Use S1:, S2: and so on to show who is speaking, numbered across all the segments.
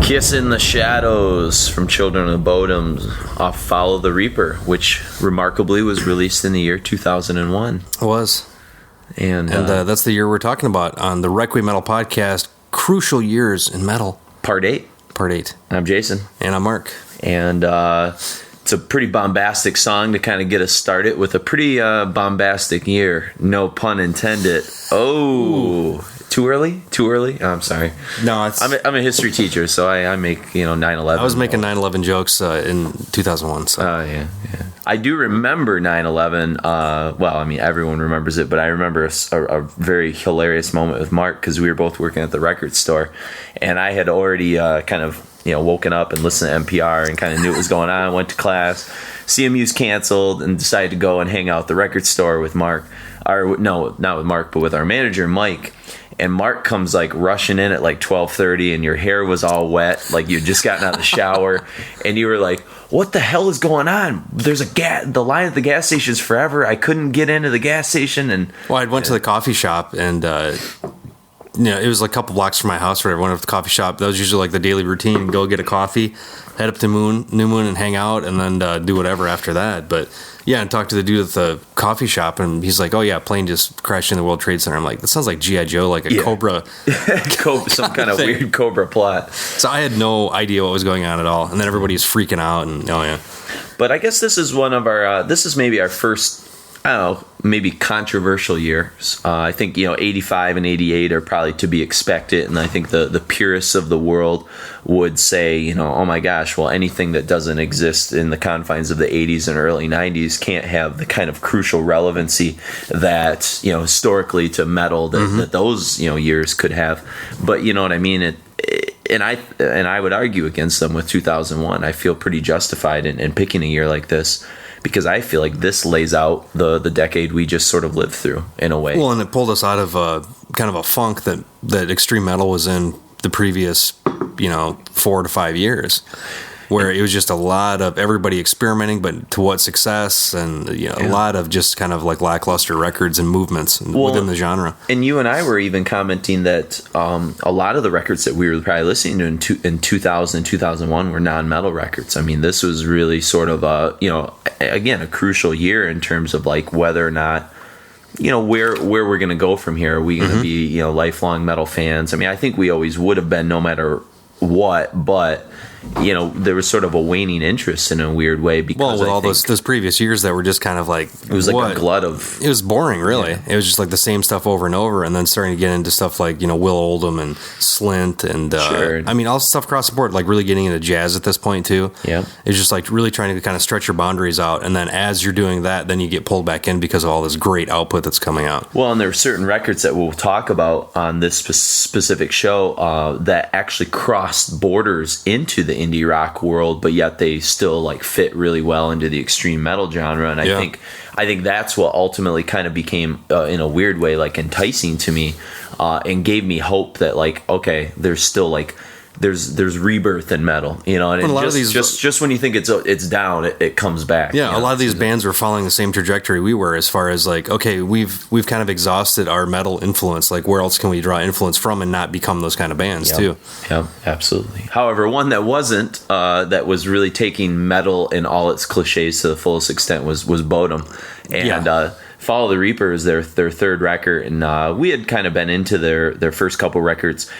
S1: Kiss in the Shadows from Children of Bodom off Follow the Reaper, which remarkably was released in the year 2001.
S2: It was.
S1: And
S2: that's the year we're talking about on the Requiem Metal Podcast, Crucial Years in Metal.
S1: Part 8.
S2: Part 8.
S1: I'm Jason.
S2: And I'm Mark.
S1: And it's a pretty bombastic song to kind of get us started with a pretty bombastic year. No pun intended. Oh... Ooh. Too early? Oh, I'm sorry.
S2: No, it's...
S1: I'm a history teacher, so I make 9/11.
S2: I was making 9/11 jokes in 2001. So.
S1: Yeah. I do remember 9/11. Well, I mean, everyone remembers it, but I remember a very hilarious moment with Mark because we were both working at the record store, and I had already kind of woken up and listened to NPR and kind of knew what was going on. Went to class. CMU's canceled, and decided to go and hang out at the record store with Mark. Or no, not with Mark, but with our manager Mike. And Mark comes like rushing in at like 12:30, and your hair was all wet, like you'd just gotten out of the shower, and you were like, "What the hell is going on? There's the line at the gas station is forever. I couldn't get into the gas station." And
S2: I went to the coffee shop, and it was like a couple blocks from my house. Where I went up to the coffee shop. That was usually like the daily routine: go get a coffee, head up to New Moon, and hang out, and then do whatever after that. But yeah, and talk to the dude at the coffee shop, and he's like, "Oh yeah, plane just crashed in the World Trade Center." I'm like, "That sounds like G.I. Joe, like a Cobra,
S1: some kind of weird Cobra plot."
S2: So I had no idea what was going on at all, and then everybody's freaking out, and oh yeah.
S1: But I guess this is one of our. This is maybe our first. I don't know, maybe controversial years. I think 85 and 88 are probably to be expected, and I think the purists of the world would say, oh my gosh, well, anything that doesn't exist in the confines of the 80s and early 90s can't have the kind of crucial relevancy that historically to metal that those years could have. But you know what I mean. And I would argue against them with 2001. I feel pretty justified in picking a year like this, because I feel like this lays out the decade we just sort of lived through in a way.
S2: Well, and it pulled us out of kind of a funk that extreme metal was in the previous 4 to 5 years, where it was just a lot of everybody experimenting, but to what success, and a lot of just kind of like lackluster records and movements within the genre. And
S1: you and I were even commenting that a lot of the records that we were probably listening to in 2000 and 2001 were non-metal records. I mean, this was really sort of a crucial year in terms of like whether or not where we're going to go from here. Are we going to be lifelong metal fans? I mean, I think we always would have been no matter what, but there was sort of a waning interest in a weird way because
S2: with all those previous years that were just kind of like
S1: it was like a glut of
S2: it was boring, really. It was just like the same stuff over and over, and then starting to get into stuff like Will Oldham and Slint and
S1: sure.
S2: I mean all stuff across the board, like really getting into jazz at this point too.
S1: Yeah,
S2: it's just like really trying to kind of stretch your boundaries out, and then as you're doing that, then you get pulled back in because of all this great output that's coming out.
S1: Well, and there are certain records that we'll talk about on this specific show that actually crossed borders into the indie rock world, but yet they still like fit really well into the extreme metal genre. And I think that's what ultimately kind of became in a weird way like enticing to me, and gave me hope that like, okay, there's still like there's rebirth in metal, and a lot of these, just when you think it's down, it comes back.
S2: Yeah, a lot of these bands were following the same trajectory we were, as far as like, okay, we've kind of exhausted our metal influence. Like, where else can we draw influence from and not become those kind of bands too?
S1: Yeah, absolutely. However, one that wasn't, that was really taking metal in all its cliches to the fullest extent was Bodom, and Follow the Reaper is their third record, and we had kind of been into their first couple records.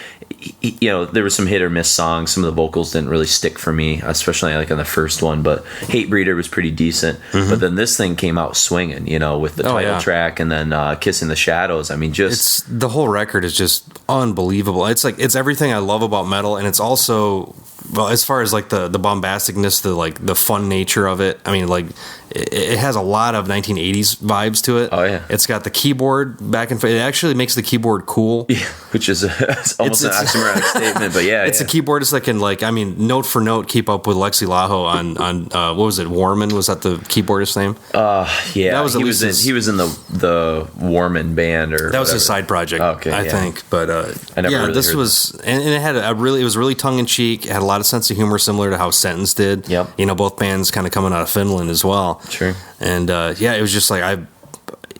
S1: There were some hit or miss songs. Some of the vocals didn't really stick for me, especially like on the first one, but Hate Breeder was pretty decent. But then this thing came out swinging, with the title track, and then Kiss in the Shadows. I mean,
S2: the whole record is just unbelievable. It's like, it's everything I love about metal, and it's also, well, as far as like the bombasticness, the fun nature of it. I mean, like it has a lot of 1980s vibes to it.
S1: Oh yeah,
S2: it's got the keyboard back and forth. It actually makes the keyboard cool,
S1: which is almost an oxymoronic statement. But it's
S2: a keyboardist that can, like, I mean, note for note keep up with Lexi Laho on what was it, Warman? Was that the keyboardist's name?
S1: That was he was in the Warman band, or
S2: that was his side project. I think. But
S1: I never really
S2: this was and it had it was really tongue in cheek. It had a lot of sense of humor, similar to how Sentence did.
S1: Yep.
S2: Both bands kind of coming out of Finland as well.
S1: Sure.
S2: And it was just like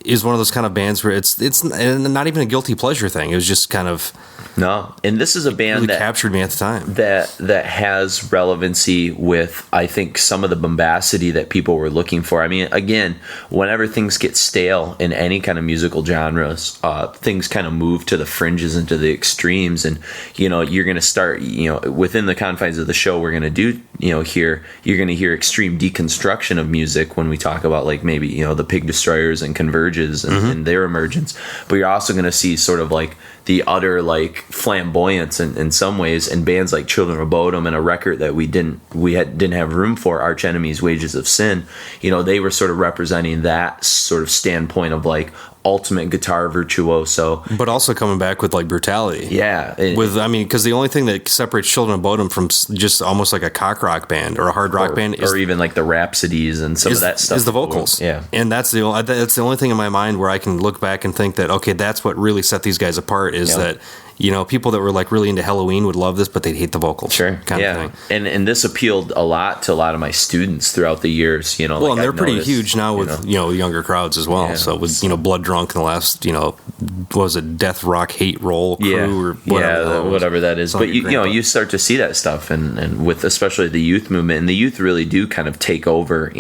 S2: is one of those kind of bands where it's not even a guilty pleasure thing. It was just kind of
S1: no. And this is a band
S2: really
S1: that
S2: captured me at the time.
S1: That has relevancy with, I think, some of the bombacity that people were looking for. I mean, again, whenever things get stale in any kind of musical genres, things kind of move to the fringes and to the extremes. And, you're going to start, within the confines of the show we're going to do, here, you're going to hear extreme deconstruction of music when we talk about, like, maybe, the Pig Destroyers and Converges and their emergence. But you're also going to see sort of like the utter, like, flamboyance in some ways, and bands like Children of Bodom, and a record that we didn't have room for, Arch Enemy's Wages of Sin. They were sort of representing that sort of standpoint of, like, ultimate guitar virtuoso,
S2: but also coming back with, like, brutality.
S1: Yeah,
S2: because the only thing that separates Children of Bodom from just almost like a cock rock band or a hard rock band,
S1: or even like the Rhapsodies and some of that stuff,
S2: is the vocals.
S1: Yeah,
S2: and that's the only thing in my mind where I can look back and think that, okay, that's what really set these guys apart. Is that people that were, like, really into Halloween would love this, but they'd hate the vocals.
S1: Sure,
S2: kind of thing.
S1: And this appealed a lot to a lot of my students throughout the years.
S2: Well, like, and they're pretty huge now with younger crowds as well. Yeah. So with Blood Drunk in the last what was it, Death Rock Hate Roll crew or
S1: whatever that is. But you start to see that stuff, and with especially the youth movement, and the youth really do kind of take over.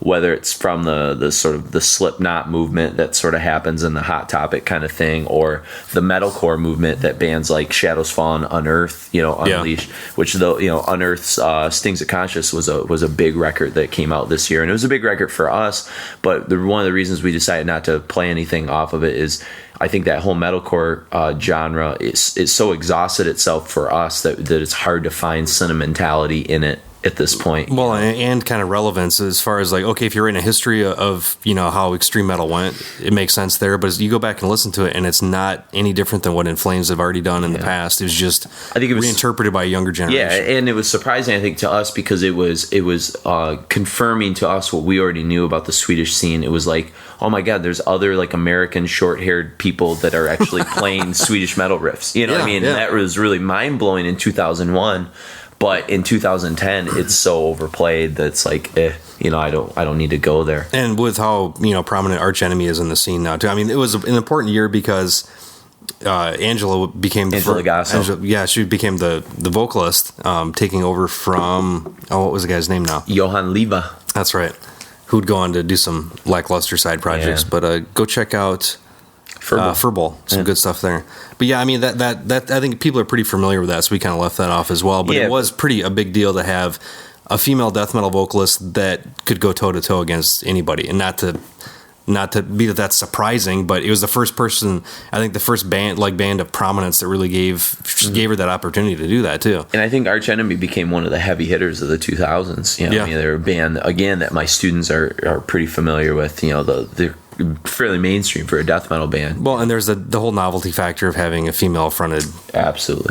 S1: Whether it's from the sort of the Slipknot movement that sort of happens in the Hot Topic kind of thing, or the metalcore movement that bands like Shadows Fall and Unearth, Unleashed, which though Unearth's Stings of Conscience was a big record that came out this year, and it was a big record for us. But one of the reasons we decided not to play anything off of it is I think that whole metalcore genre is so exhausted itself for us that it's hard to find sentimentality in it at this point.
S2: Well, and kind of relevance as far as, like, okay, if you're in a history of how extreme metal went, it makes sense there. But as you go back and listen to it, and it's not any different than what In Flames have already done in the past. It was just, I think, it was reinterpreted by a younger generation.
S1: Yeah, and it was surprising, I think, to us, because it was confirming to us what we already knew about the Swedish scene. It was like, oh my God, there's other, like, American short-haired people that are actually playing Swedish metal riffs. You know what I mean? Yeah. And that was really mind-blowing in 2001. But in 2010, it's so overplayed that it's like, I don't need to go there.
S2: And with how prominent Arch Enemy is in the scene now too. I mean, it was an important year because Angela became she became the vocalist, taking over from what was the guy's name now?
S1: Johan Leva.
S2: That's right. Who'd go on to do some lackluster side projects, but go check out Furball, some good stuff there. But yeah, I mean that I think people are pretty familiar with that, so we kind of left that off as well. But it was a big deal to have a female death metal vocalist that could go toe to toe against anybody, and not to be that's surprising, but it was the first person, I think, the first band of prominence that really gave her that opportunity to do that too.
S1: And I think Arch Enemy became one of the heavy hitters of the 2000s. I mean, they're a band again that my students are pretty familiar with. They're fairly mainstream for a death metal band.
S2: Well, and there's the whole novelty factor of having a female fronted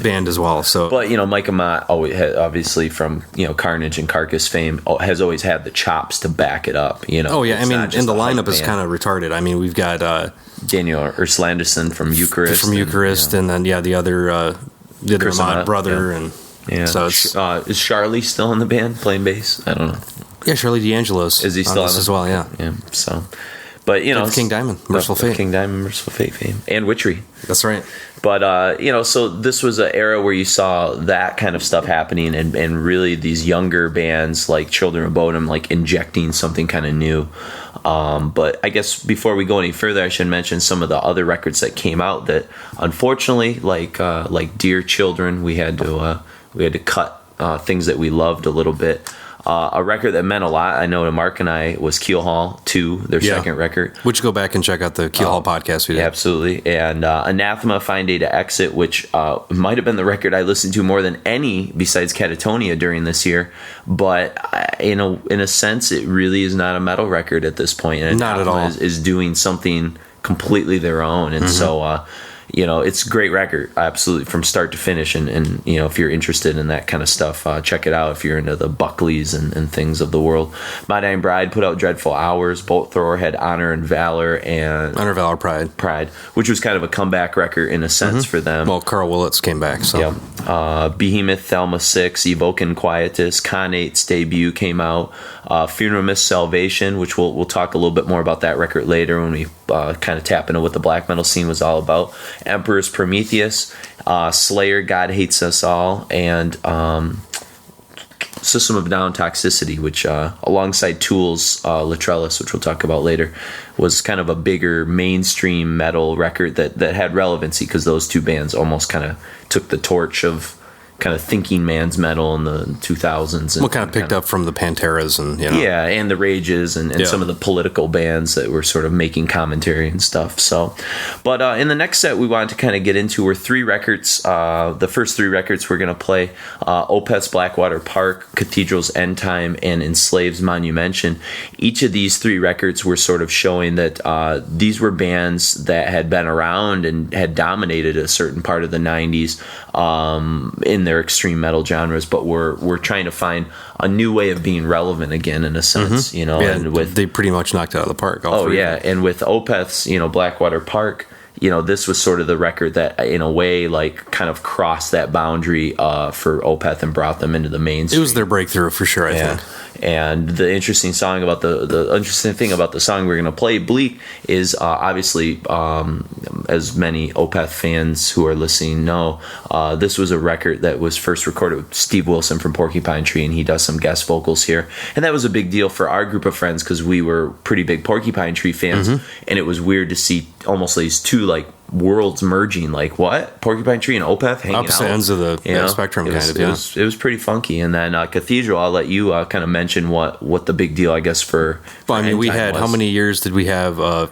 S2: band as well. So,
S1: but Mike Amott obviously from Carnage and Carcass fame has always had the chops to back it up.
S2: Oh yeah, I mean, and the lineup is kind of retarded. I mean, we've got
S1: Daniel Urslanderson from Eucharist,
S2: and then the other Amott brother, and so it's
S1: is Charlie still in the band playing bass? I don't know.
S2: Yeah, Charlie D'Angelo's
S1: is he still on
S2: as well? Yeah.
S1: So. But
S2: King Diamond, Merciful Fate,
S1: King Diamond, Merciful Fate fame, and Witchery.
S2: That's right.
S1: But so this was an era where you saw that kind of stuff happening, and really these younger bands like Children of Bodom, like injecting something kind of new. But I guess before we go any further, I should mention some of the other records that came out that, unfortunately, like Dear Children, we had to cut things that we loved a little bit. A record that meant a lot, I know, to Mark and I was Keel Hall 2, their second record.
S2: Which go back and check out the Keel Hall podcast we did.
S1: Absolutely. And Anathema, Fine Day to Exit, which might have been the record I listened to more than any besides Katatonia during this year. But, in a sense, it really is not a metal record at this point. And
S2: not at all.
S1: Is doing something completely their own. And so... it's a great record, absolutely, from start to finish. And if you're interested in that kind of stuff, check it out if you're into the Buckleys and things of the world. My Dying Bride put out Dreadful Hours. Bolt Thrower had Honor, Valor,
S2: Pride,
S1: which was kind of a comeback record in a sense for them.
S2: Well, Carl Willits came back, so.
S1: Yeah. Behemoth, Thelma 6, Evoking Quietus, Connate's debut came out. Funeralist Salvation, which we'll talk a little bit more about that record later when we kind of tap into what the black metal scene was all about. Emperor's Prometheus, Slayer, God Hates Us All, and System of a Down, Toxicity, which alongside Tool's Latrellis, which we'll talk about later, was kind of a bigger mainstream metal record that had relevancy because those two bands almost kind of took the torch of kind of thinking man's metal in the 2000s.
S2: What kind of picked up from the Panteras and,
S1: Yeah, and the Rages and some of the political bands that were sort of making commentary and stuff. So, but in the next set we wanted to kind of get into were 3 records. The first 3 records we're going to play, Opeth's Blackwater Park, Cathedral's Endtyme, and Enslaved's Monumension. Each of these 3 records were sort of showing that these were bands that had been around and had dominated a certain part of the 90s in their extreme metal genres, but we're trying to find a new way of being relevant again, in a sense, and
S2: they pretty much knocked it out of the park.
S1: And with Opeth's, Blackwater Park, this was sort of the record that, in a way, like kind of crossed that boundary for Opeth and brought them into the mainstream.
S2: It was their breakthrough for sure, I think.
S1: And the interesting song about the interesting thing about the song we're going to play, Bleak, is obviously, as many Opeth fans who are listening know, this was a record that was first recorded with Steve Wilson from Porcupine Tree, and he does some guest vocals here. And that was a big deal for our group of friends because we were pretty big Porcupine Tree fans, and it was weird to see almost these two like worlds merging. Like, what? Porcupine Tree and Opeth hanging
S2: opposite
S1: out.
S2: ends of the spectrum,
S1: It was pretty funky. And then Cathedral, I'll let you kind of mention what the big deal, I guess, for.
S2: Well, I mean, we had, how many years did we have? I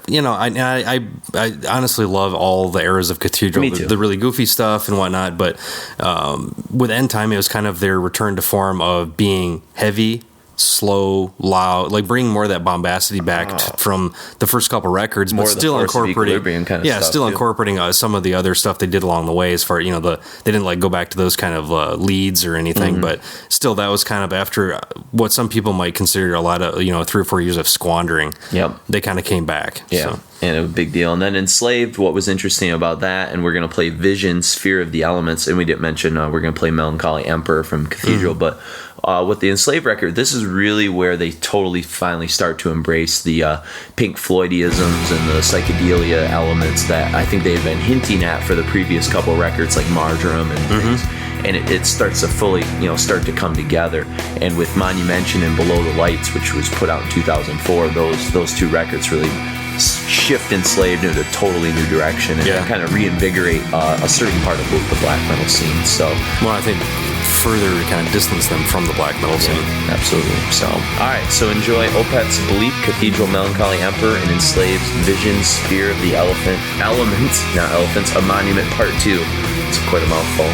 S2: honestly love all the eras of Cathedral,
S1: Me too.
S2: the really goofy stuff and whatnot. But with Endtyme, it was kind of their return to form of being heavy, slow, loud, like bringing more of that bombacity back from the first couple records, but still incorporating
S1: kind of stuff,
S2: incorporating some of the other stuff they did along the way. As far they didn't like go back to those kind of leads or anything, but still that was kind of after what some people might consider a lot of 3 or 4 years of squandering.
S1: Yep,
S2: they kind of came back.
S1: Yeah. So. And it was a big deal. And then Enslaved, what was interesting about that, and we're going to play Vision, Sphere of the Elements, and we didn't mention we're going to play Melancholy Emperor from Cathedral, but with the Enslaved record, this is really where they totally finally start to embrace the Pink Floydisms and the psychedelia elements that I think they had been hinting at for the previous couple records, like Marjoram and things. And it starts to fully, start to come together. And with Monumension and Below the Lights, which was put out in 2004, those 2 records really shift Enslaved into a totally new direction and kind of reinvigorate a certain part of the black metal scene. So,
S2: well, I think further kind of distance them from the black metal scene.
S1: Absolutely. So, all right. So enjoy Opeth's Bleak, Cathedral, Melancholy Emperor, and Enslaved's Vision, Sphere of the Elements, not elephants, a Monument Part 2. It's quite a mouthful.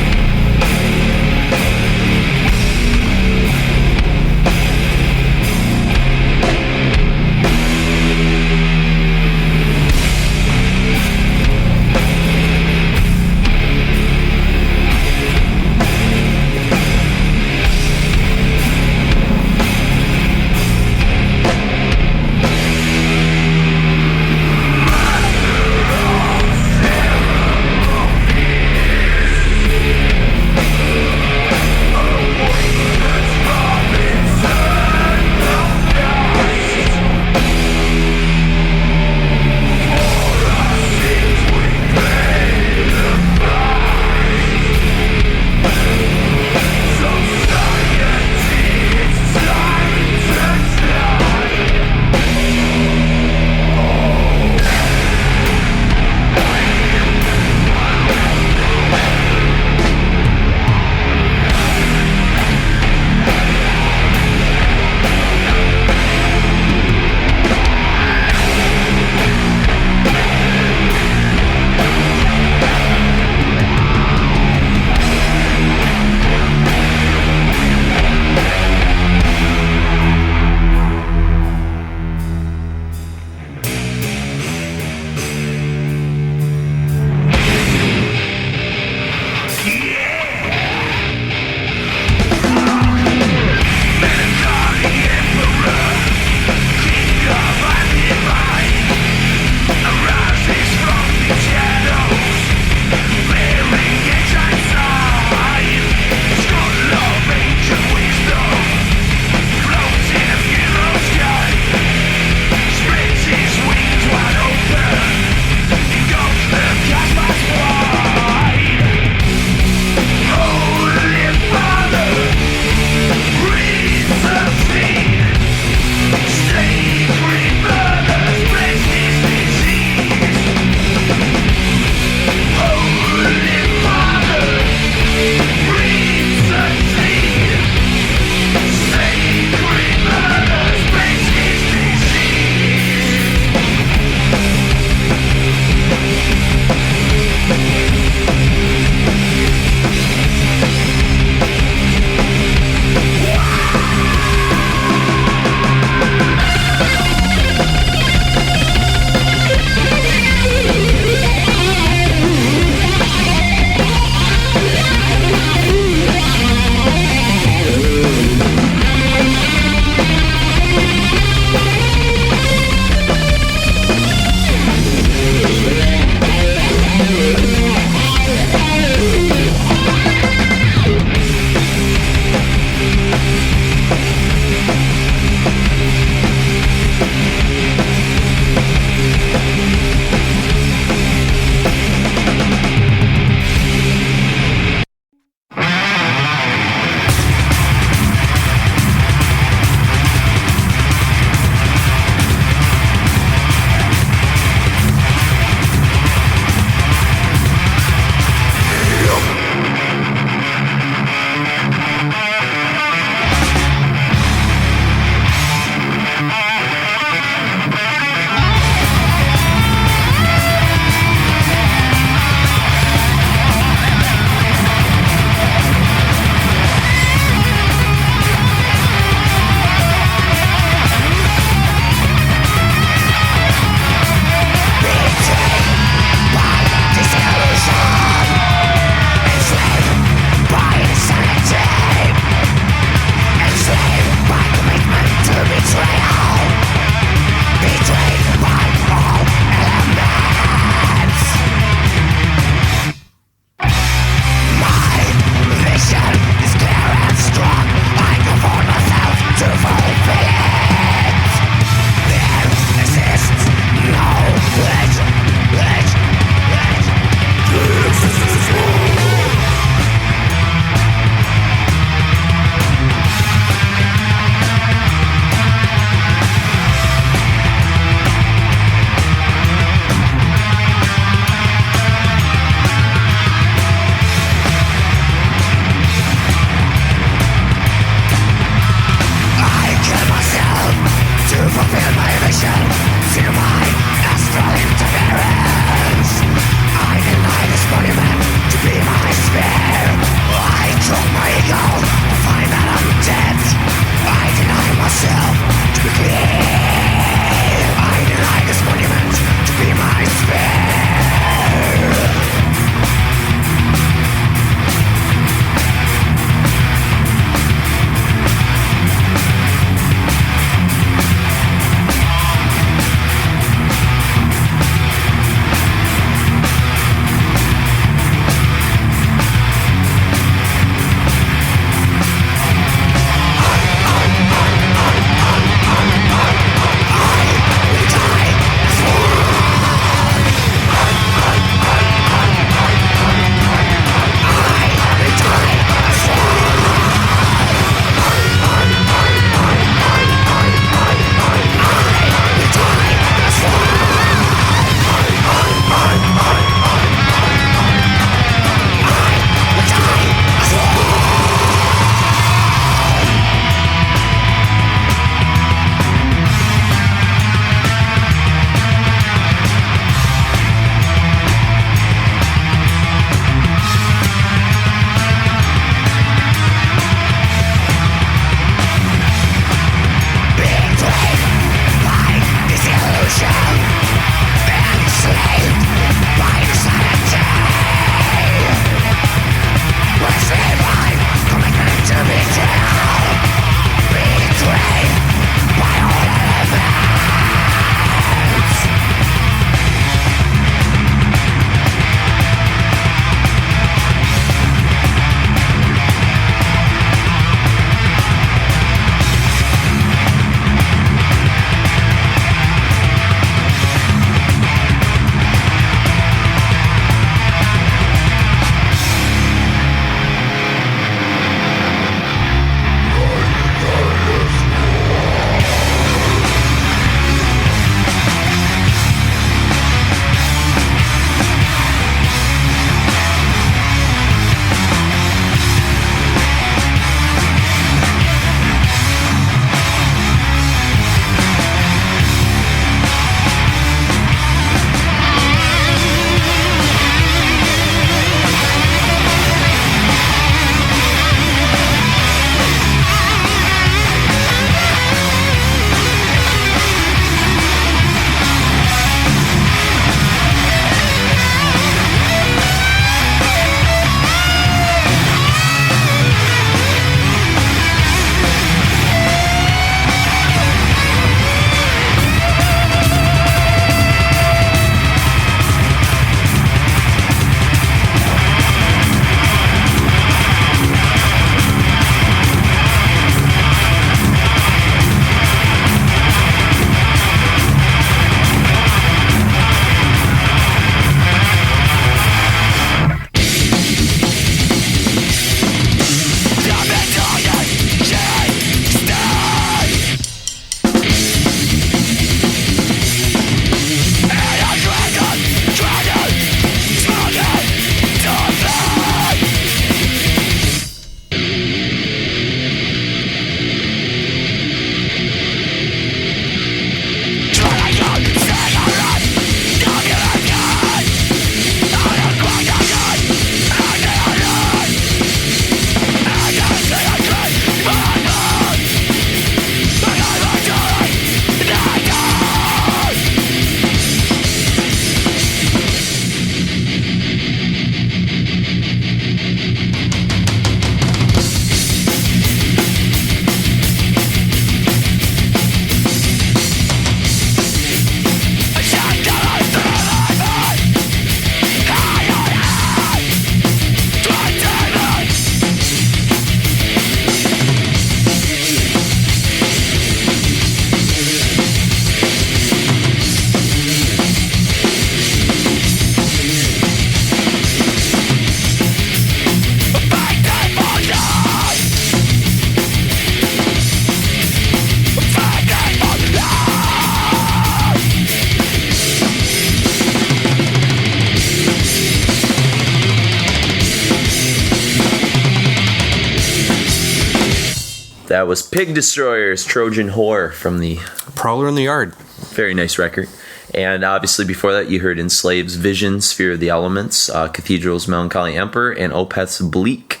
S1: That was Pig Destroyers, Trojan Whore from the
S2: Prowler in the Yard.
S1: very nice record. And obviously before that, you heard Enslaved's Vision, Sphere of the Elements, Cathedral's Melancholy Emperor, and Opeth's Bleak.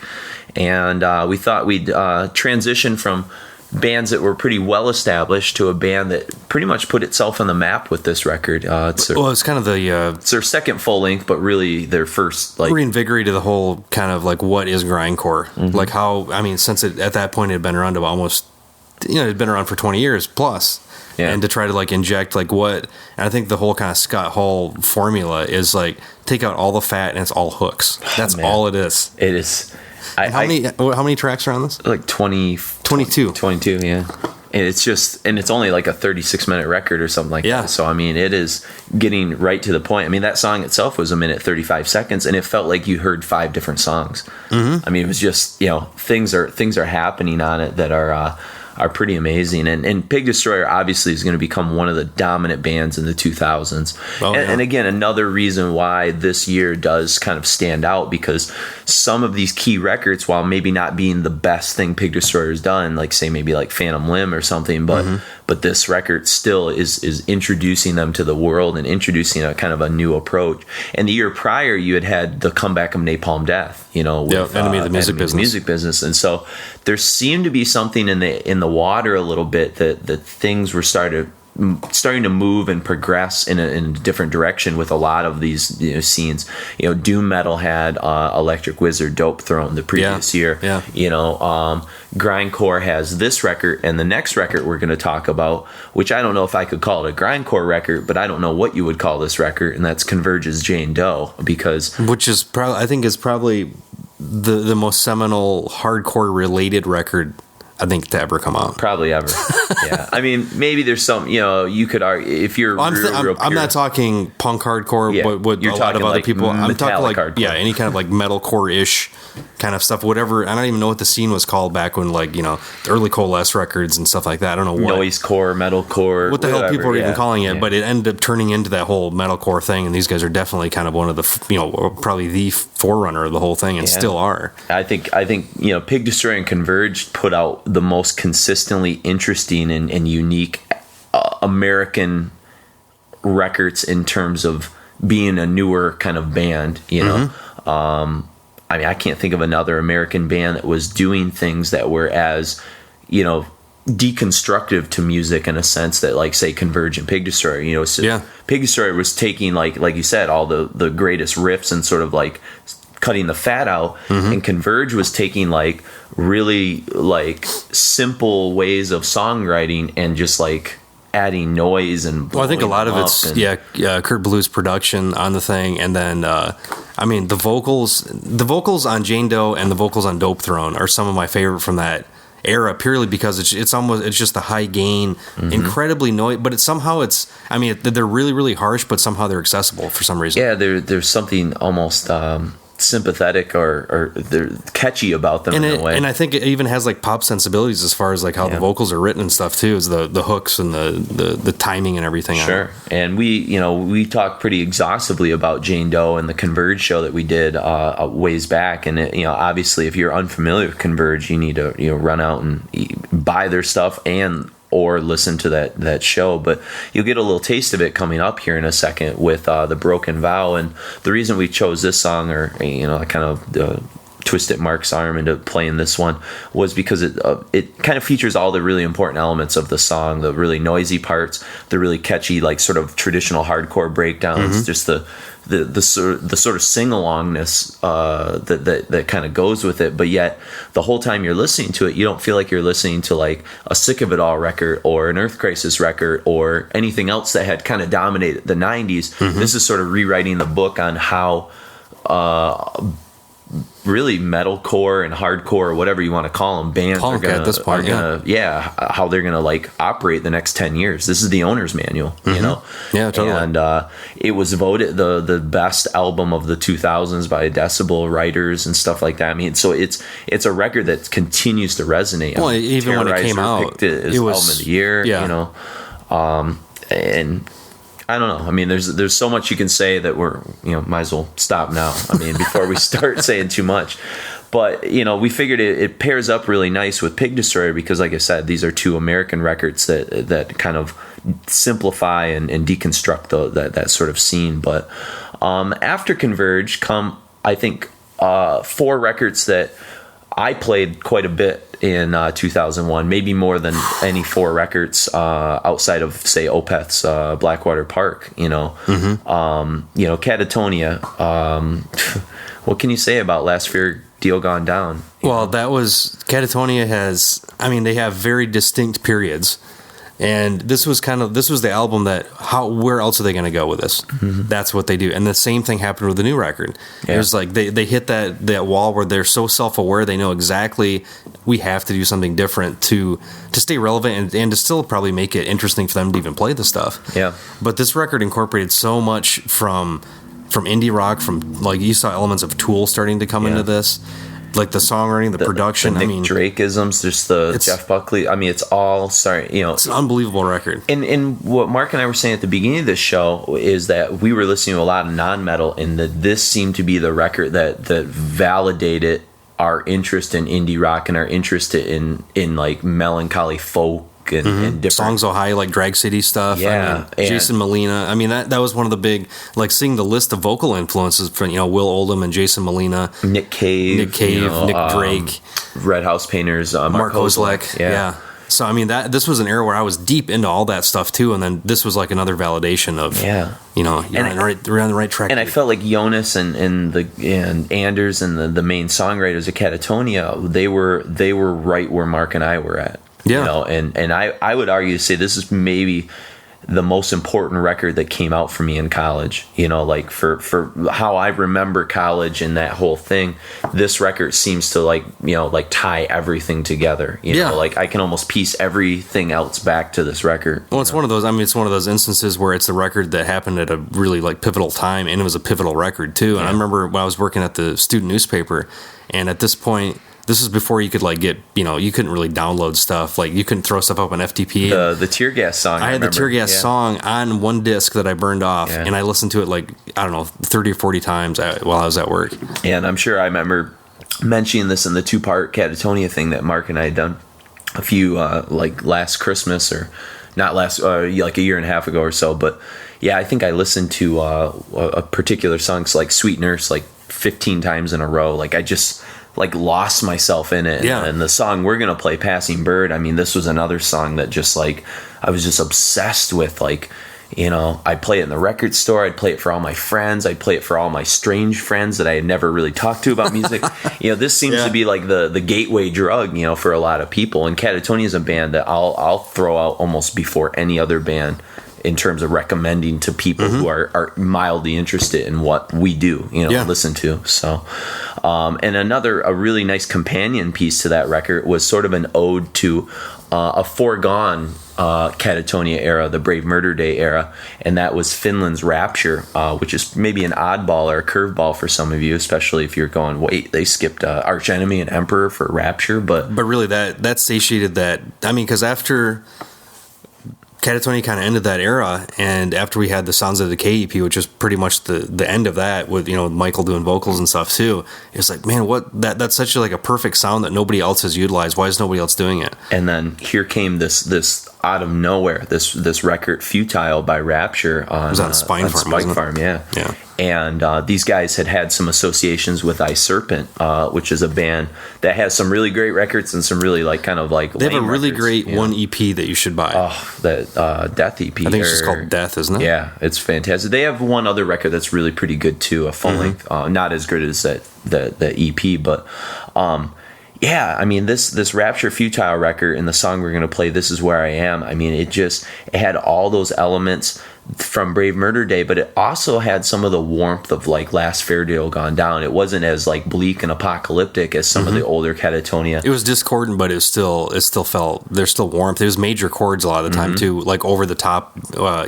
S1: And we thought we'd transition from bands that were pretty well established to a band that pretty much put itself on the map with this record.
S2: It's kind of
S1: it's their second full length, but really their first, like,
S2: reinvigorated the whole kind of like what is grindcore, like how, I mean, since at that point it had been around to almost, it had been around for 20 years plus. Yeah. And to try to like inject like what, and I think the whole kind of Scott Hall formula is like take out all the fat and it's all hooks. That's all it is.
S1: It is.
S2: How many tracks are on this?
S1: Like 22, yeah. And it's only like a 36-minute record or something like that. So I mean, it is getting right to the point. I mean, that song itself was 1:35, and it felt like you heard 5 different songs. I mean, it was just, things are happening on it that are pretty amazing. And Pig Destroyer obviously is going to become one of the dominant bands in the 2000s. And again, another reason why this year does kind of stand out, because some of these key records, while maybe not being the best thing Pig Destroyer has done, like say maybe like Phantom Limb or something, but this record still is introducing them to the world and introducing a kind of a new approach. And the year prior, you had the comeback of Napalm Death, with
S2: Enemy of the Music Business.
S1: And so there seemed to be something in the water a little bit that things were starting to move and progress in a different direction with a lot of these scenes. Doom metal had Electric Wizard, Dope Throne the previous year. Grindcore has this record, and the next record we're going to talk about, which I don't know if I could call it a grindcore record, but I don't know what you would call this record, and that's Converge's Jane Doe,
S2: which is probably the most seminal hardcore related record I think to ever come out.
S1: Probably ever. Yeah. I mean, maybe there's some, you could argue if you're
S2: I'm not talking punk hardcore, what you're a lot of other people. I'm talking like hardcore. Any kind of like metalcore-ish kind of stuff, whatever. I don't even know what the scene was called back when, like, the early Coalesce records and stuff like that. I don't know what.
S1: Noisecore, metalcore.
S2: What the hell people are even calling it, but it ended up turning into that whole metalcore thing, and these guys are definitely kind of one of the, probably the forerunner of the whole thing, and still are.
S1: I think Pig Destroyer and Converge put out the most consistently interesting and unique American records in terms of being a newer kind of band, I mean, I can't think of another American band that was doing things that were as, deconstructive to music in a sense that, like, say, Converge and Pig Destroyer, Pig Destroyer was taking, like you said, all the greatest riffs and sort of like cutting the fat out, and Converge was taking like really like simple ways of songwriting and just like adding noise and
S2: I think a lot of it's Kurt Blue's production on the thing, and then I mean the vocals on Jane Doe and the vocals on Dope Throne are some of my favorite from that era, purely because it's just a high gain, incredibly noise, but they're really, really harsh, but somehow they're accessible for some reason.
S1: Yeah, there's something almost sympathetic or they're catchy about them in a way.
S2: And I think it even has like pop sensibilities as far as like how the vocals are written and stuff too, is the hooks and the timing and everything.
S1: Sure. And we talked pretty exhaustively about Jane Doe and the Converge show that we did a ways back, and obviously if you're unfamiliar with Converge, you need to run out and buy their stuff or listen to that show, but you'll get a little taste of it coming up here in a second with The Broken Vow. And the reason we chose this song, or I kind of twisted Mark's arm into playing this one, was because it kind of features all the really important elements of the song, the really noisy parts, the really catchy, like sort of traditional hardcore breakdowns, just the sort of sing-alongness that kind of goes with it, but yet the whole time you're listening to it, you don't feel like you're listening to like a Sick of It All record or an Earth Crisis record or anything else that had kind of dominated the 90s. This is sort of rewriting the book on how really metalcore and hardcore, or whatever you want to call them, bands
S2: are gonna, at this point,
S1: how they're gonna like operate the next 10 years. This is the owner's manual,
S2: Yeah, totally.
S1: And it was voted the best album of the 2000s by Decibel writers and stuff like that. I mean, so it's a record that continues to resonate.
S2: Well, even when it came out,
S1: it was album of the year. And I don't know. I mean, there's so much you can say that we're, might as well stop now. I mean, before we start saying too much. But, we figured it pairs up really nice with Pig Destroyer because, like I said, these are two American records that kind of simplify and deconstruct that sort of scene. But after Converge come, I think, 4 records that I played quite a bit in 2001, maybe more than any 4 records outside of, say, Opeth's Blackwater Park. Katatonia. What can you say about Last Fair Deal Gone Down?
S2: Well, that was Katatonia they have very distinct periods. And this was the album that where else are they going to go with this? Mm-hmm. That's what they do. And the same thing happened with the new record. Yeah. It was like they hit that wall where they're so self-aware, they know exactly we have to do something different to stay relevant and to still probably make it interesting for them to even play the stuff.
S1: Yeah.
S2: But this record incorporated so much from indie rock, from like you saw elements of Tool starting to come into this. Like the songwriting, the production.
S1: The Nick Drake-isms, just the Jeff Buckley. It's all it's an
S2: unbelievable record.
S1: And what Mark and I were saying at the beginning of this show is that we were listening to a lot of non-metal, and that this seemed to be the record that validated our interest in indie rock and our interest in like melancholy folk and different
S2: songs so high, like Drag City stuff.
S1: Yeah,
S2: Jason Molina. that was one of the big, like, seeing the list of vocal influences from Will Oldham and Jason Molina,
S1: Nick Cave,
S2: Nick Drake,
S1: Red House Painters, Mark
S2: Hozlek. Yeah. So this was an era where I was deep into all that stuff too, and then this was like another validation of we're on the right track.
S1: And I felt like Jonas and Anders and the main songwriters of Katatonia, they were right where Mark and I were at.
S2: Yeah.
S1: And I would argue to say this is maybe the most important record that came out for me in college. Like for how I remember college and that whole thing, this record seems to like tie everything together. Like I can almost piece everything else back to this record.
S2: Well, it's one of those. It's one of those instances where it's a record that happened at a really like pivotal time, and it was a pivotal record too. And I remember when I was working at the student newspaper, and at this point. This is before you could like get, you couldn't really download stuff. Like you couldn't throw stuff up on FTP.
S1: The Tear Gas song.
S2: I had the Tear Gas song on one disc that I burned off, and I listened to it like, 30 or 40 times while I was at work. And
S1: I'm sure I remember mentioning this in the 2-part Katatonia thing that Mark and I had done a few, like last Christmas or not last, like a year and a half ago or so. But yeah, I think I listened to a particular song, like Sweet Nurse, like 15 times in a row. Like I just... like lost myself in it. And the song we're gonna play, Passing Bird, this was another song that just like I was just obsessed with. Like I'd play it in the record store, I'd play it for all my friends, I'd play it for all my strange friends that I had never really talked to about music. This seems to be like the gateway drug for a lot of people, and Katatonia is a band that I'll throw out almost before any other band in terms of recommending to people who are mildly interested in what we do, listen to. So, and a really nice companion piece to that record was sort of an ode to a foregone Katatonia era, the Brave Murder Day era, and that was Finland's Rapture, which is maybe an oddball or a curveball for some of you, especially if you're going, wait, they skipped Arch Enemy and Emperor for Rapture, but
S2: really that satiated that. Because after Katatonia kind of ended that era, and after we had the Sounds of the Decay EP, which is pretty much the end of that, with Michael doing vocals and stuff too, it's like, man, that's such a perfect sound that nobody else has utilized. Why is nobody else doing it?
S1: And then here came this out of nowhere, this record, Futile by Rapture on
S2: Spine
S1: Farm, yeah. And these guys had some associations with I Serpent, which is a band that has some really great records and some really like kind of like
S2: they have a really great one EP that you should buy.
S1: Oh, that Death EP.
S2: I think it's just called Death, isn't it?
S1: Yeah, it's fantastic. They have one other record that's really pretty good too, a full length, not as good as the EP, but. This Rapture Futile record and the song we're going to play, This Is Where I Am, it had all those elements from Brave Murder Day, but it also had some of the warmth of like Last Fair Deal Gone Down. It wasn't as like bleak and apocalyptic as some of the older Katatonia.
S2: It was discordant, but it still felt, there's still warmth. It was major chords a lot of the time too, like over the top.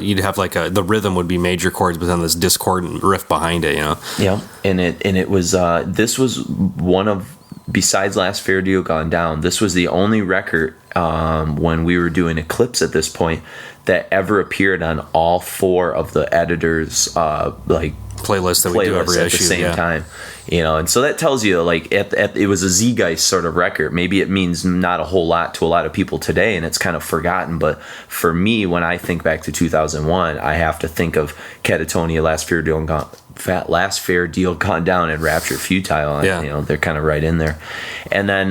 S2: You'd have like the rhythm would be major chords, but then this discordant riff behind it,
S1: Yeah, and it was this was one of, besides Last Fair Deal Gone Down, this was the only record when we were doing Eclipse at this point that ever appeared on all 4 of the editors' like
S2: playlist that we do every
S1: at
S2: issue
S1: the same time, and so that tells you like it was a zeitgeist sort of record. Maybe it means not a whole lot to a lot of people today, and it's kind of forgotten. But for me, when I think back to 2001, I have to think of Katatonia, Last Fair Deal Gone Down, and Rapture Futile.
S2: Yeah.
S1: They're kind of right in there. And then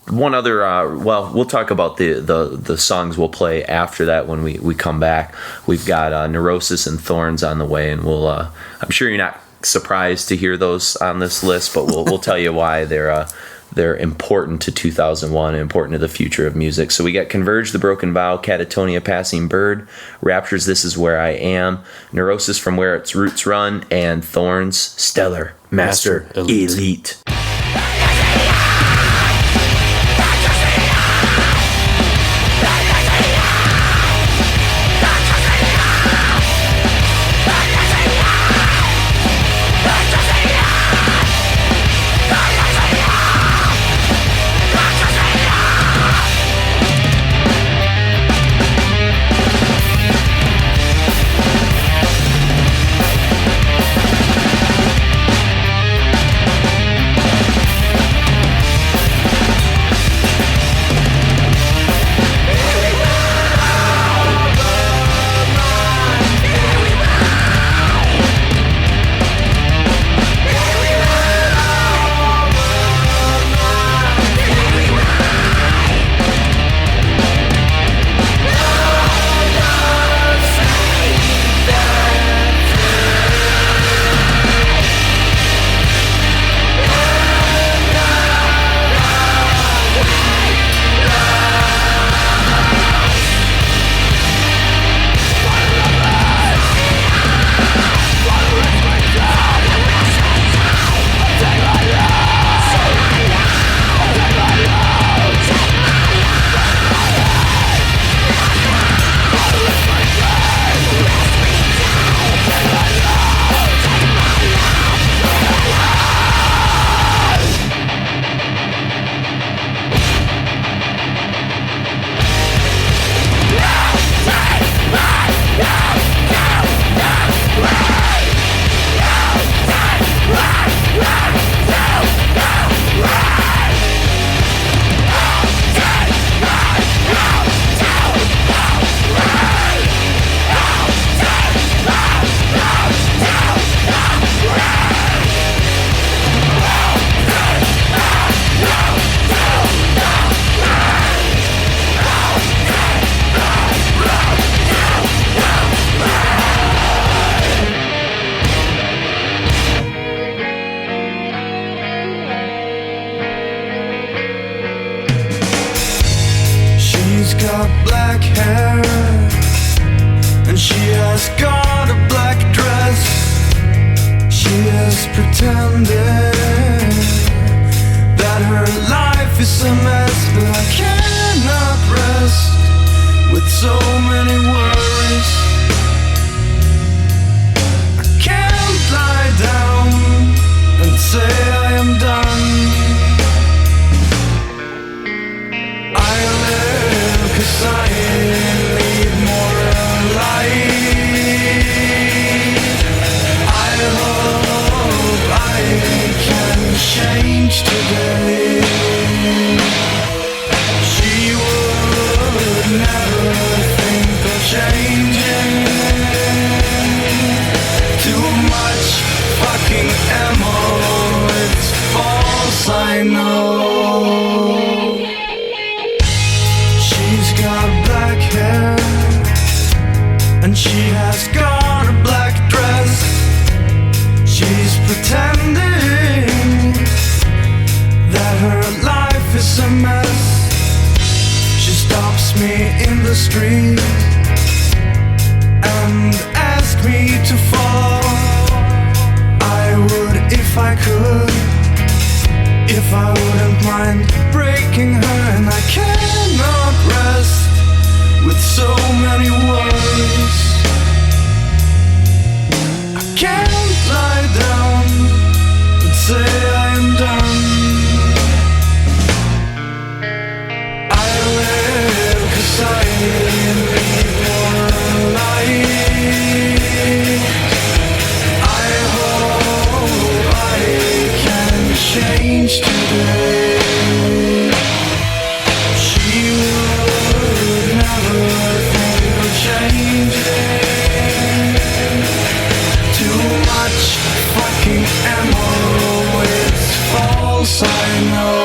S1: one other, we'll talk about the songs we'll play after that when we come back. We've got Neurosis and Thorns on the way, and I'm sure you're not surprised to hear those on this list, but we'll tell you why they're important to 2001 and important to the future of music. So we got Converge, The Broken Vow, Katatonia, Passing Bird, Rapture's This Is Where I Am, Neurosis, From Where Its Roots Run, and Thorns, Stellar, Master, Elite.
S3: change today. She would never think of changing. Too much fucking ammo, it's false, I know.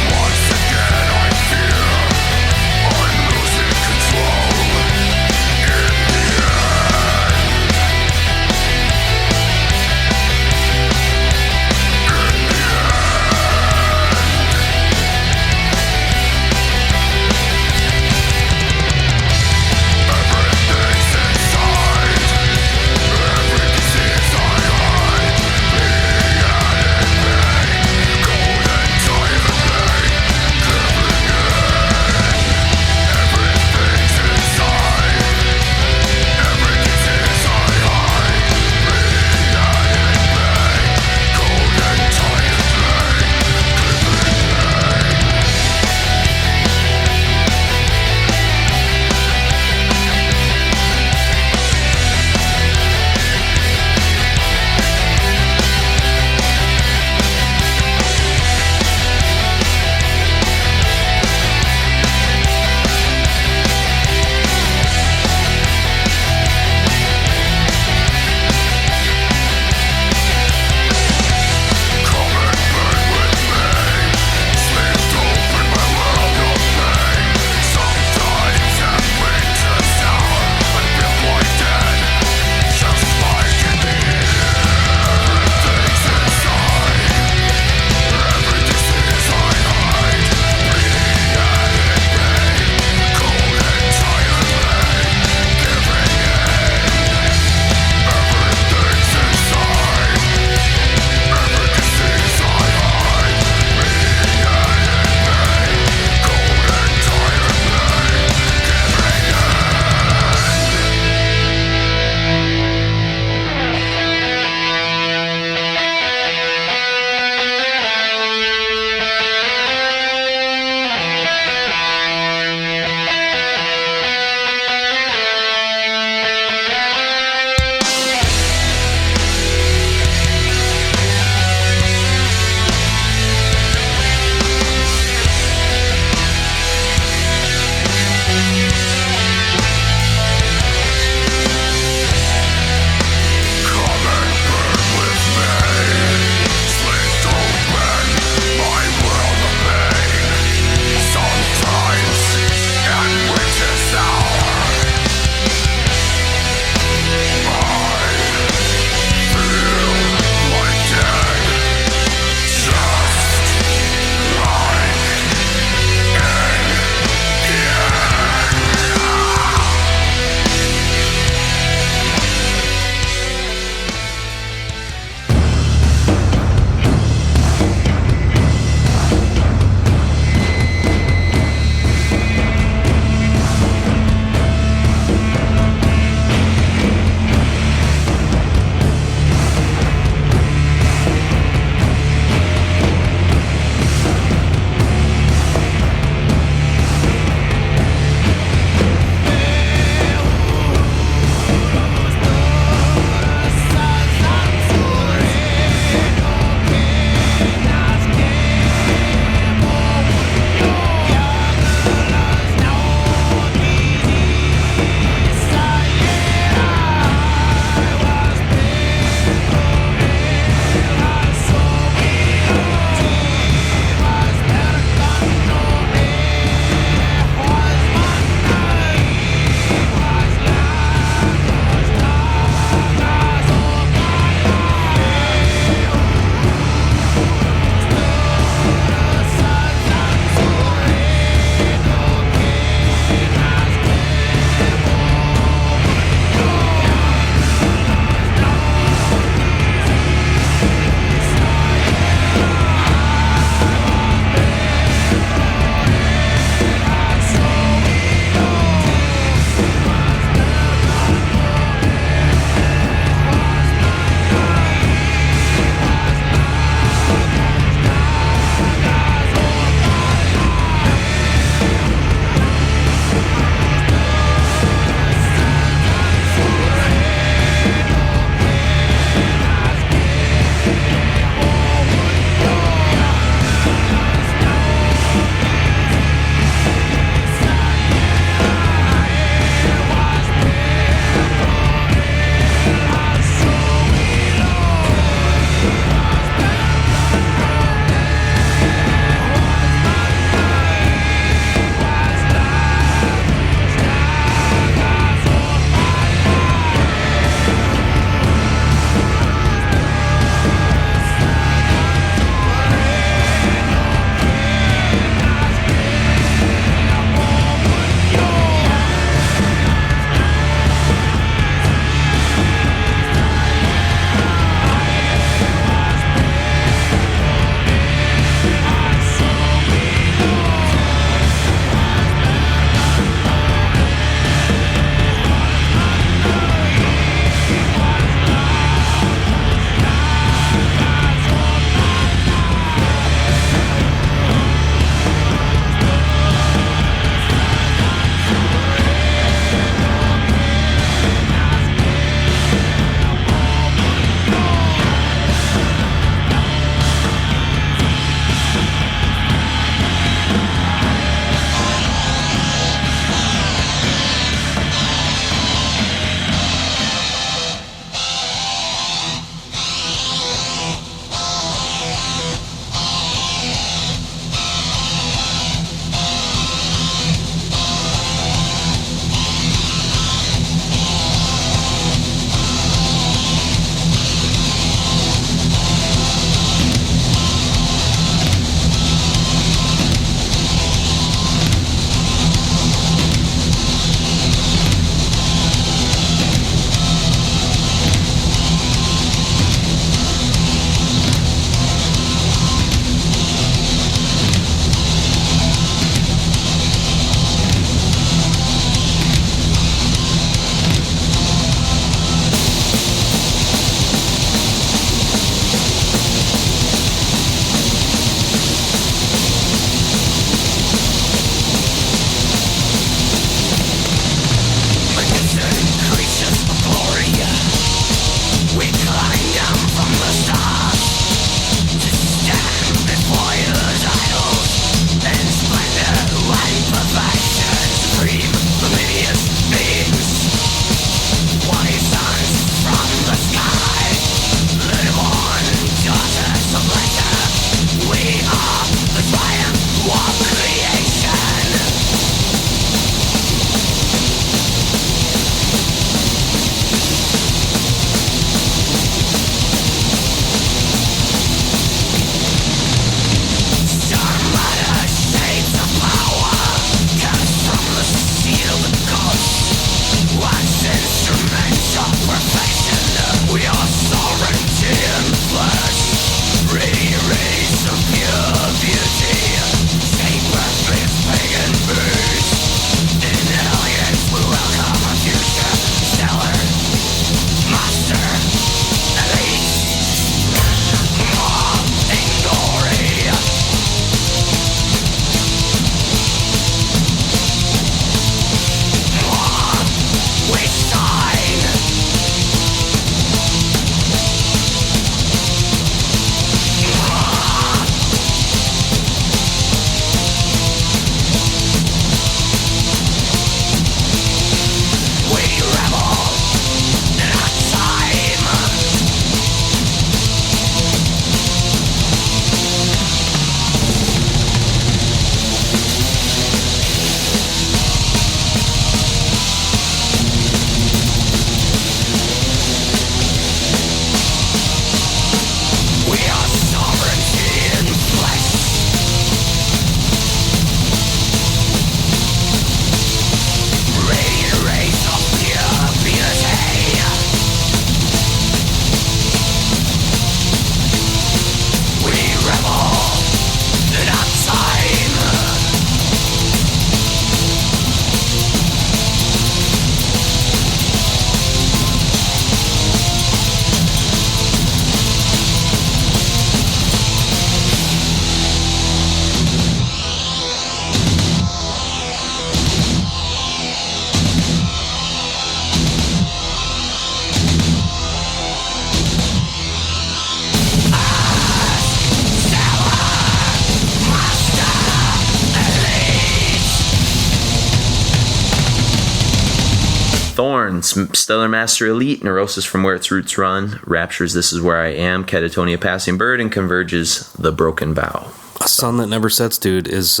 S1: Thorns, Stellar Master Elite, Neurosis from Where Its Roots Run, Rapture's This Is Where I Am, Katatonia Passing Bird, and Converge's The Broken Vow.
S2: A Sun That Never Sets, dude, is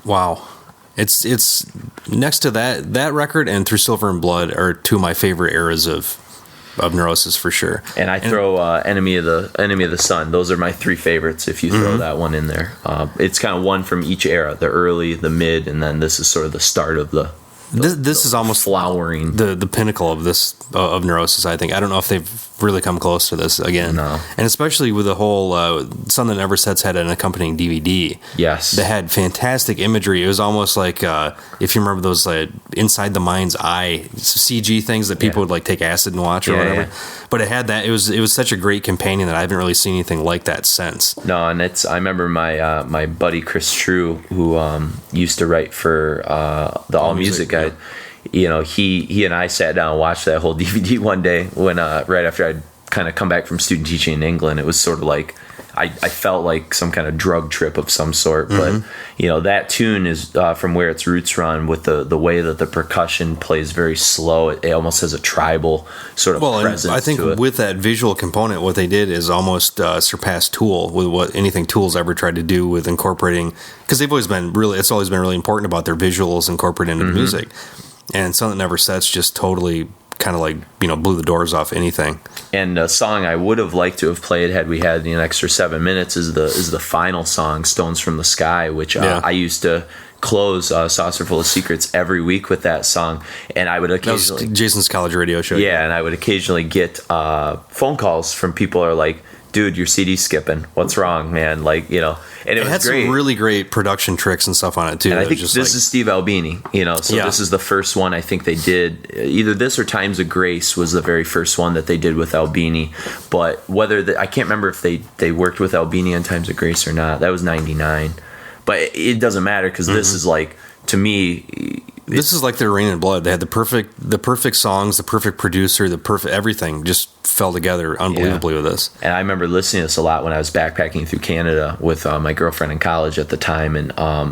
S2: wow. It's next to that record and Through Silver and Blood are two of my favorite eras of Neurosis for sure.
S1: And I throw Enemy of the Sun. Those are my three favorites if you throw that one in there. It's kind of one from each era, the early, the mid, and then this is sort of the start of
S2: this is almost
S1: flowering,
S2: the pinnacle of this of Neurosis. I think I don't know if they've really come close to this again.
S1: No.
S2: And especially with the whole Sun That Never Sets had an accompanying DVD.
S1: Yes,
S2: that had fantastic imagery. It was almost like if you remember those Inside the Mind's Eye CG things that people would like take acid and watch or whatever. Yeah. But it had that. It was such a great companion that I haven't really seen anything like that since.
S1: No, and I remember my buddy Chris True, who used to write for the All Music Guide. You know, he and I sat down and watched that whole DVD one day when right after I'd kind of come back from student teaching in England. It was sort of like I felt like some kind of drug trip of some sort. But you know, that tune is from Where Its Roots Run, with the way that the percussion plays very slow. It almost has a tribal sort of presence.
S2: And I think
S1: to it.
S2: With that visual component, what they did is almost surpass Tool with what anything Tool's ever tried to do with incorporating, because it's always been really important about their visuals incorporated into the music. And Sun That Never Sets just totally kind of like, you know, blew the doors off anything. And
S1: a song I would have liked to have played had we had an extra 7 minutes is the final song, Stones from the Sky, which I used to close Saucer Full of Secrets every week with that song. And I would occasionally...
S2: That was Jason's college radio show.
S1: Yeah, and I would occasionally get phone calls from people who are like, dude, your CD's skipping. What's wrong, man? Like, you know, and it was
S2: had
S1: great.
S2: Some really great production tricks and stuff on it too.
S1: And I think this is Steve Albini, you know, so this is the first one I think they did. Either this or Times of Grace was the very first one that they did with Albini. But I can't remember if they worked with Albini on Times of Grace or not. That was 99. But it doesn't matter, because this is like, to me...
S2: This is like their Rain and Blood. They had the perfect songs, the perfect producer, the perfect everything just fell together unbelievably with this.
S1: And I remember listening to this a lot when I was backpacking through Canada with my girlfriend in college at the time, and I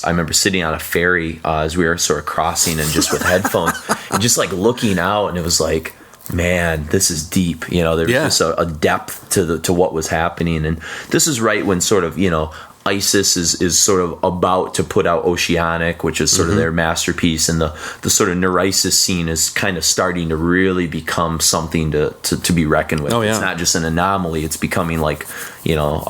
S1: remember sitting on a ferry as we were sort of crossing, and just with headphones and just like looking out, and it was like, man, this is deep. You know, there was just a depth to what was happening, and this is right when sort of, you know, Isis is sort of about to put out Oceanic, which is sort of their masterpiece, and the sort of Neurisis scene is kind of starting to really become something to be reckoned with. It's not just an anomaly; it's becoming like, you know,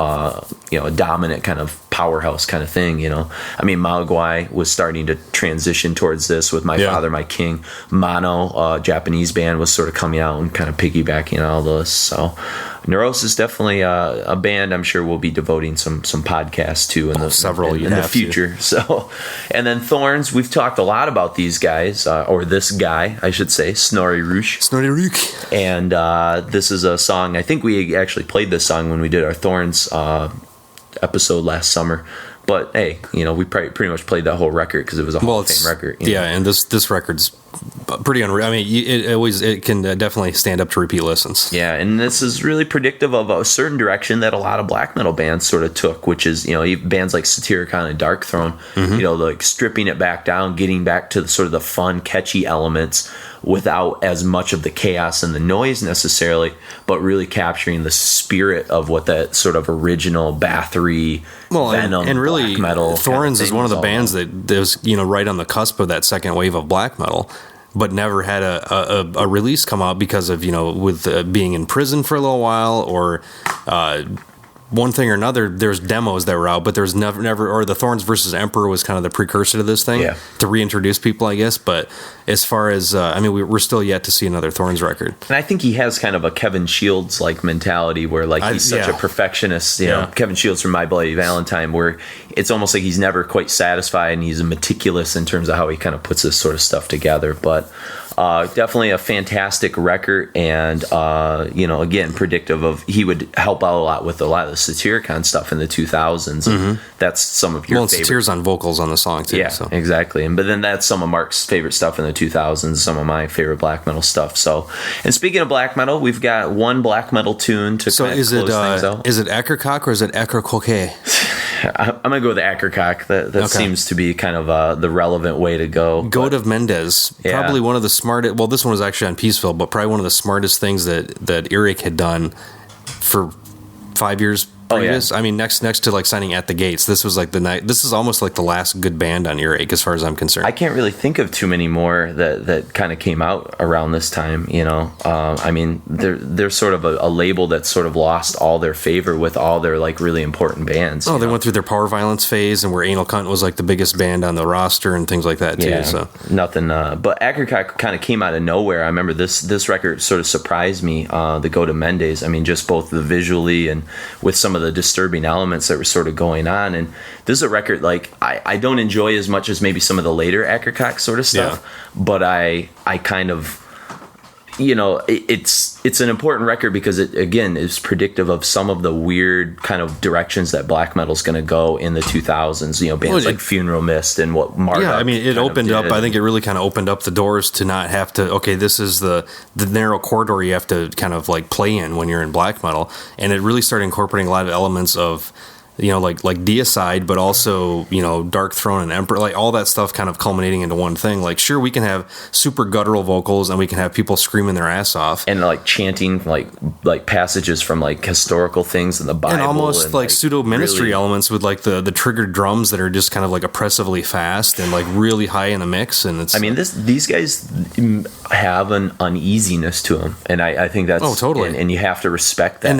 S1: a dominant kind of powerhouse kind of thing. You know, I mean, Mogwai was starting to transition towards this with My Father, My King. Mono, Japanese band, was sort of coming out and kind of piggybacking on all this. So Neurosis is definitely a band I'm sure we'll be devoting some podcasts to in the future. So, and then Thorns, we've talked a lot about these guys, or this guy, I should say, Snorri Ruch. And this is a song, I think we actually played this song when we did our Thorns episode last summer. But hey, you know, we pretty much played that whole record because it was a Hall of Fame record. You know?
S2: And this record's pretty unreal. I mean, it can definitely stand up to repeat listens.
S1: Yeah, and this is really predictive of a certain direction that a lot of black metal bands sort of took, which is, you know, bands like Satyricon and Darkthrone, you know, like stripping it back down, getting back to sort of the fun, catchy elements without as much of the chaos and the noise necessarily, but really capturing the spirit of what that sort of original Bathory, Venom,
S2: and really,
S1: black metal.
S2: Thorns is one of the bands that was, you know, right on the cusp of that second wave of black metal, but never had a release come out because of, you know, with being in prison for a little while, or one thing or another. There's demos that were out, but there's never, or the Thorns versus Emperor was kind of the precursor to this thing, to reintroduce people, I guess. But as far as, I mean, we're still yet to see another Thorns record.
S1: And I think he has kind of a Kevin Shields like mentality where like he's such a perfectionist, you know, Kevin Shields from My Bloody Valentine, where it's almost like he's never quite satisfied, and he's meticulous in terms of how he kind of puts this sort of stuff together. But definitely a fantastic record, and you know, again, predictive of he would help out a lot with a lot of the Satyricon stuff in the 2000s. And that's some of your favorite.
S2: Satyr's on vocals on the song too.
S1: Yeah,
S2: so.
S1: Exactly. But then that's some of Mark's favorite stuff in the 2000s, some of my favorite black metal stuff. So, and speaking of black metal, we've got one black metal tune to close things out.
S2: Is it Eckercock or is it Eckercoque?
S1: I'm gonna go with the Ackercock. That
S2: Okay.
S1: seems to be kind of the relevant way to go.
S2: Goat of Mendez,
S1: Yeah.
S2: probably one of the smartest. Well, this one was actually on Peaceville, but probably one of the smartest things that Eric had done for 5 years previous.
S1: yeah.
S2: I mean, next to like signing At the Gates, this was like the night. This is almost like the last good band on Eric, as far as I'm concerned.
S1: I can't really think of too many more that kind of came out around this time. I mean, they're sort of a label that sort of lost all their favor with all their like really important bands.
S2: Oh, they went through their Power Violence phase, and where Anal Cunt was like the biggest band on the roster and things like that too.
S1: Yeah,
S2: So
S1: nothing. But Ackercock kind of came out of nowhere. I remember this record sort of surprised me. The Go to Mendes. I mean, just both the visually and with some of the disturbing elements that were sort of going on. And this is a record like I don't enjoy as much as maybe some of the later Ackercock sort of stuff.
S2: Yeah.
S1: But I kind of, it's an important record because it again is predictive of some of the weird kind of directions that black metal's going to go in the 2000s. Bands like Funeral Mist and what Marduk.
S2: yeah, I mean, it
S1: kind of
S2: opened up.
S1: did.
S2: I think it really kind of opened up the doors to not have to. Okay, this is the narrow corridor you have to kind of like play in when you're in black metal, and it really started incorporating a lot of elements of. Like Deicide, but also, Dark Throne and Emperor, like all that stuff kind of culminating into one thing. Like, sure, we can have super guttural vocals and we can have people screaming their ass off.
S1: And like chanting like passages from like historical things in the Bible.
S2: And almost like pseudo ministry
S1: really,
S2: elements with like the triggered drums that are just kind of like oppressively fast and like really high in the mix. And it's,
S1: I mean, these guys have an uneasiness to them. And I think that's,
S2: totally.
S1: And you have to respect that.
S2: and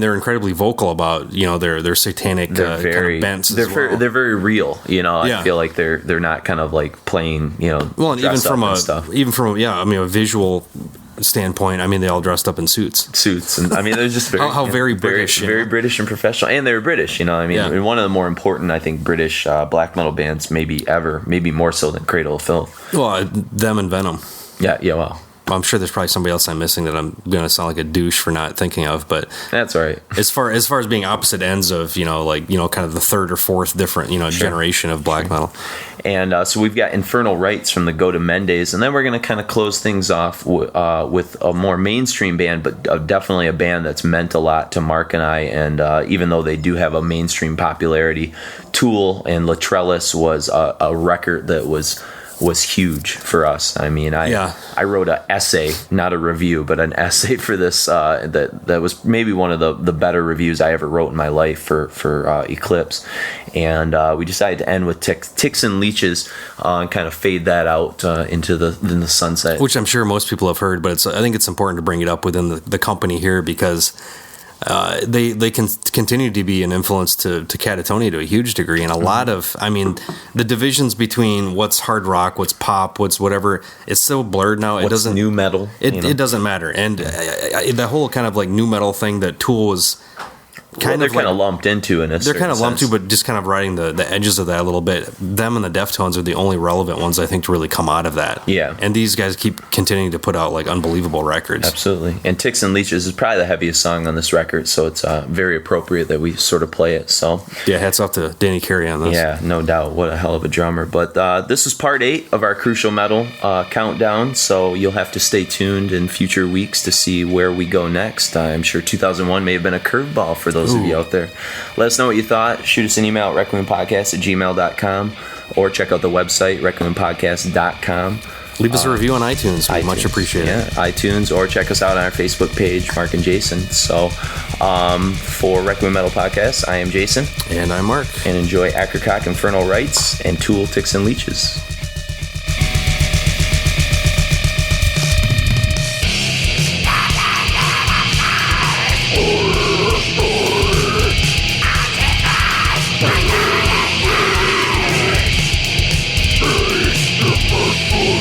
S2: they're incredibly vocal about, their satanic
S1: they're very
S2: kind of bents.
S1: they're
S2: as
S1: very,
S2: well.
S1: they're very real. I
S2: Yeah.
S1: feel like they're not kind of like playing,
S2: Well, and
S1: dressed up and stuff.
S2: a visual standpoint, I mean, they all dressed up in suits.
S1: And I mean, they're just very,
S2: How very British,
S1: very British and professional, and they were British. I mean,
S2: Yeah.
S1: and one of the more important, I think, British black metal bands, maybe more so than Cradle of Filth.
S2: Well, them and Venom.
S1: Yeah, well,
S2: I'm sure there's probably somebody else I'm missing that I'm going to sound like a douche for not thinking of, but
S1: that's all right.
S2: as far as being opposite ends of kind of the third or fourth different generation of black metal.
S1: And so we've got Infernal Rites from the Go to Mendes, and then we're going to kind of close things off with a more mainstream band, but definitely a band that's meant a lot to Mark and I. And even though they do have a mainstream popularity, Tool and Latrellis was a record that was huge for us. I mean, I wrote an essay, not a review, but an essay for this that was maybe one of the better reviews I ever wrote in my life for Eclipse. And we decided to end with Ticks and Leeches and kind of fade that out into the sunset.
S2: Which I'm sure most people have heard, but I think it's important to bring it up within the company here because they can continue to be an influence to Katatonia to a huge degree, and a lot of, I mean, the divisions between what's hard rock, what's pop, what's whatever, it's so blurred now.
S1: What's new metal?
S2: It doesn't matter, and the whole kind of like new metal thing that Tool was.
S1: They're kind of lumped into in a
S2: They're kind of lumped
S1: sense.
S2: to, but just kind of riding the edges of that a little bit. Them and the Deftones are the only relevant ones I think to really come out of that.
S1: Yeah.
S2: And these guys keep continuing to put out like unbelievable records.
S1: Absolutely. And Ticks and Leeches is probably the heaviest song on this record, so it's very appropriate that we sort of play it. So
S2: yeah, hats off to Danny Carey on this.
S1: yeah, no doubt. What a hell of a drummer. But this is part 8 of our Crucial Metal countdown, so you'll have to stay tuned in future weeks to see where we go next. I'm sure 2001 may have been a curveball for those of you out there. Let us know what you thought. Shoot us an email at requiempodcast@gmail.com or check out the website, requiempodcast.com.
S2: Leave us a review on iTunes. We much appreciate
S1: Yeah,
S2: it.
S1: iTunes, or check us out on our Facebook page, Mark and Jason. So for Requiem Metal Podcast, I am Jason.
S2: And I'm Mark.
S1: And enjoy Ackercock, Infernal Rites, and Tool, Ticks and Leeches.
S3: Oh,